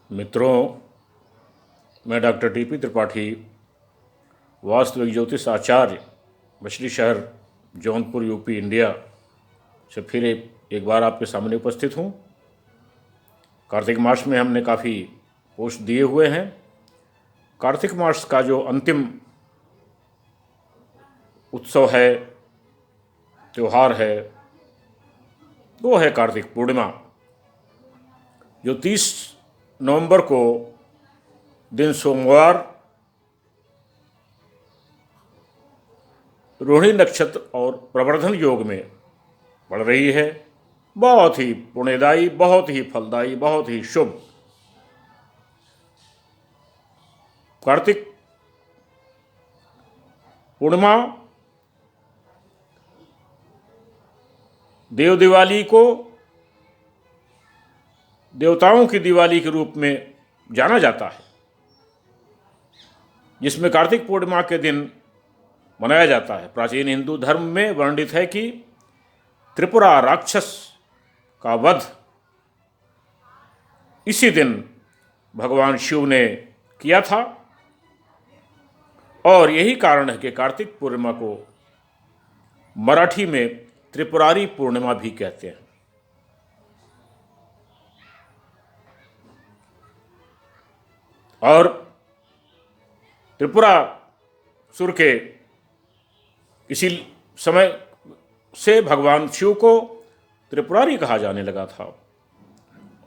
मित्रों, मैं doctor TP Tripathi, वास्तविक ज्योतिष आचार्य, मछली शहर, जौनपुर, यूपी, इंडिया से फिर एक बार आपके सामने उपस्थित हूँ। कार्तिक मास में हमने काफ़ी पोस्ट दिए हुए हैं। कार्तिक मास का जो अंतिम उत्सव है, त्यौहार है, वो है कार्तिक पूर्णिमा, जो 30 नवंबर को दिन सोमवार रोहिणी नक्षत्र और प्रवर्धन योग में पड़ रही है। बहुत ही पुण्यदायी, बहुत ही फलदायी, बहुत ही शुभ। कार्तिक पूर्णिमा देव दिवाली को देवताओं की दिवाली के रूप में जाना जाता है, जिसमें कार्तिक पूर्णिमा के दिन मनाया जाता है। प्राचीन हिंदू धर्म में वर्णित है कि त्रिपुरा राक्षस का वध इसी दिन भगवान शिव ने किया था, और यही कारण है कि कार्तिक पूर्णिमा को मराठी में त्रिपुरारी पूर्णिमा भी कहते हैं। और त्रिपुरासुर के इसी समय से भगवान शिव को त्रिपुरारी कहा जाने लगा था,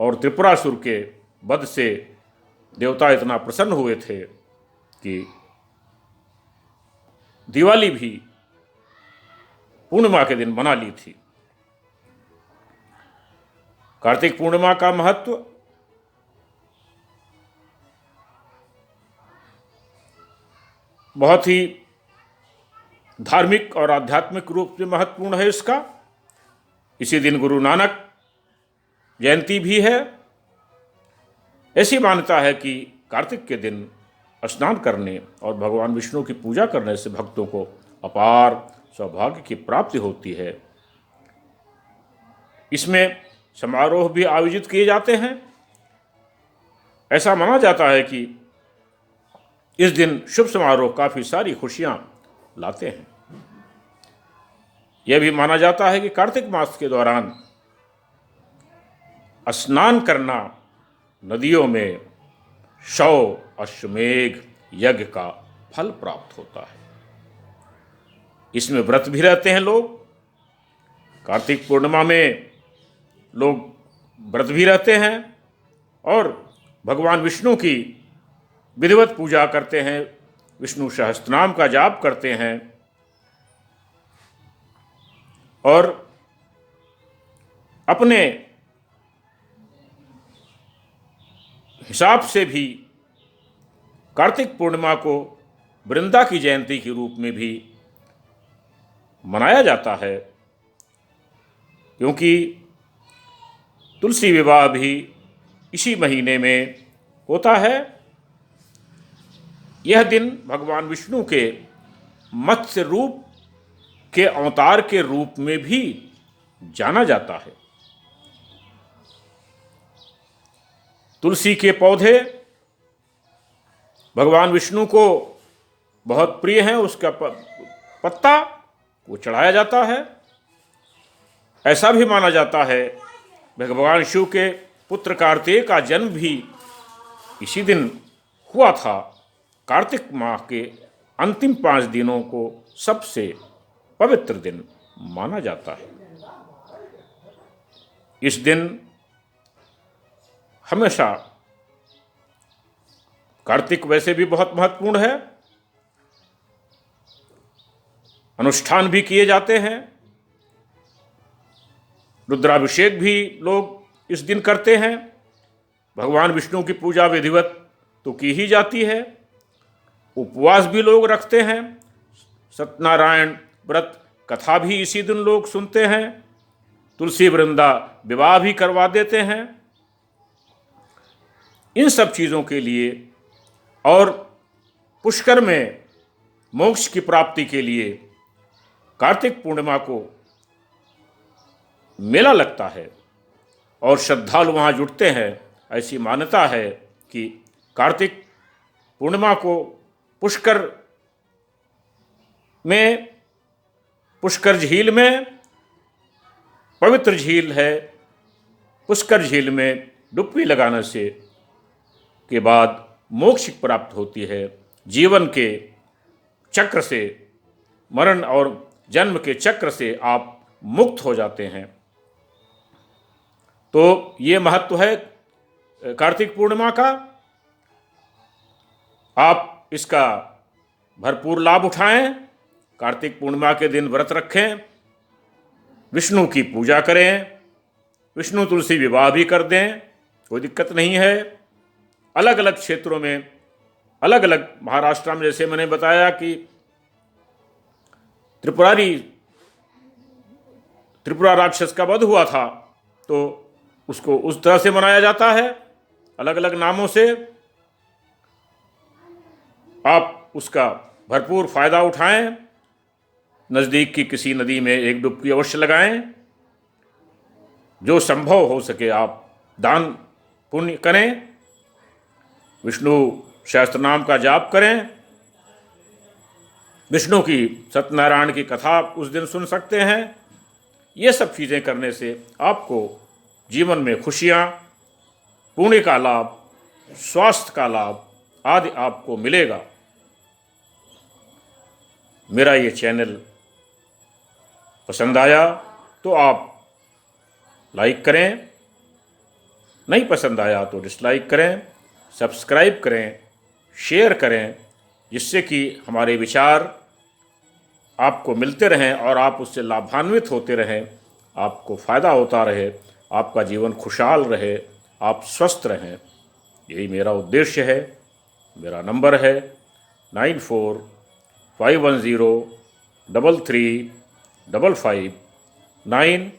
और त्रिपुरासुर के वध से देवता इतना प्रसन्न हुए थे कि दिवाली भी पूर्णिमा के दिन मना ली थी। कार्तिक पूर्णिमा का महत्व बहुत ही धार्मिक और आध्यात्मिक रूप से महत्वपूर्ण है इसका। इसी दिन गुरु नानक जयंती भी है। ऐसी मान्यता है कि कार्तिक के दिन स्नान करने और भगवान विष्णु की पूजा करने से भक्तों को अपार सौभाग्य की प्राप्ति होती है। इसमें समारोह भी आयोजित किए जाते हैं। ऐसा माना जाता है कि इस दिन शुभ समारोह काफ़ी सारी खुशियां लाते हैं। यह भी माना जाता है कि कार्तिक मास के दौरान स्नान करना नदियों में 100 अश्वमेघ यज्ञ का फल प्राप्त होता है। इसमें व्रत भी रहते हैं लोग। कार्तिक पूर्णिमा में लोग व्रत भी रहते हैं और भगवान विष्णु की विधिवत पूजा करते हैं, विष्णु सहस्त्रनाम का जाप करते हैं, और अपने हिसाब से भी कार्तिक पूर्णिमा को वृंदा की जयंती के रूप में भी मनाया जाता है, क्योंकि तुलसी विवाह भी इसी महीने में होता है। यह दिन भगवान विष्णु के मत्स्य रूप के अवतार के रूप में भी जाना जाता है। तुलसी के पौधे भगवान विष्णु को बहुत प्रिय हैं। उसका पत्ता वो चढ़ाया जाता है। ऐसा भी माना जाता है भगवान शिव के पुत्र कार्तिकेय का जन्म भी इसी दिन हुआ था। कार्तिक माह के अंतिम 5 दिनों को सबसे पवित्र दिन माना जाता है। इस दिन हमेशा कार्तिक वैसे भी बहुत महत्वपूर्ण है। अनुष्ठान भी किए जाते हैं। रुद्राभिषेक भी लोग इस दिन करते हैं। भगवान विष्णु की पूजा विधिवत तो की ही जाती है। उपवास भी लोग रखते हैं। सत्यनारायण व्रत कथा भी इसी दिन लोग सुनते हैं। तुलसी वृंदा विवाह भी करवा देते हैं। इन सब चीज़ों के लिए और पुष्कर में मोक्ष की प्राप्ति के लिए कार्तिक पूर्णिमा को मेला लगता है और श्रद्धालु वहाँ जुटते हैं। ऐसी मान्यता है कि कार्तिक पूर्णिमा को पुष्कर झील में, पवित्र झील है, पुष्कर झील में डुबकी लगाने से के बाद मोक्ष प्राप्त होती है। जीवन के चक्र से, मरण और जन्म के चक्र से आप मुक्त हो जाते हैं। तो ये महत्व है कार्तिक पूर्णिमा का। आप इसका भरपूर लाभ उठाएं। कार्तिक पूर्णिमा के दिन व्रत रखें, विष्णु की पूजा करें, विष्णु तुलसी विवाह भी कर दें, कोई दिक्कत नहीं है। अलग अलग क्षेत्रों में, अलग अलग, महाराष्ट्र में जैसे मैंने बताया कि त्रिपुरा राक्षस का वध हुआ था, तो उसको उस तरह से मनाया जाता है, अलग अलग नामों से। आप उसका भरपूर फायदा उठाएं। नज़दीक की किसी नदी में एक डुबकी अवश्य लगाएं। जो संभव हो सके आप दान पुण्य करें, विष्णु सहस्त्र नाम का जाप करें, विष्णु की सत्यनारायण की कथा उस दिन सुन सकते हैं। ये सब चीज़ें करने से आपको जीवन में खुशियाँ, पुण्य का लाभ, स्वास्थ्य का लाभ आदि आपको मिलेगा। मेरा ये चैनल पसंद आया तो आप लाइक करें, नहीं पसंद आया तो डिसलाइक करें, सब्सक्राइब करें, शेयर करें, जिससे कि हमारे विचार आपको मिलते रहें और आप उससे लाभान्वित होते रहें, आपको फ़ायदा होता रहे, आपका जीवन खुशहाल रहे, आप स्वस्थ रहें। यही मेरा उद्देश्य है। मेरा नंबर है 9451033559।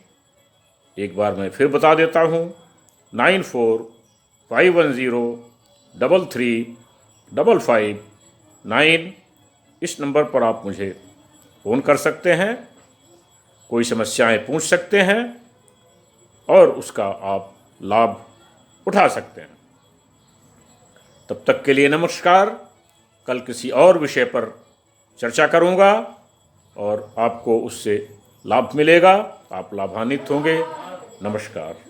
एक बार मैं फिर बता देता हूँ, 9451033559। इस नंबर पर आप मुझे फ़ोन कर सकते हैं, कोई समस्याएं पूछ सकते हैं और उसका आप लाभ उठा सकते हैं। तब तक के लिए नमस्कार। कल किसी और विषय पर चर्चा करूंगा और आपको उससे लाभ मिलेगा, आप लाभान्वित होंगे। नमस्कार।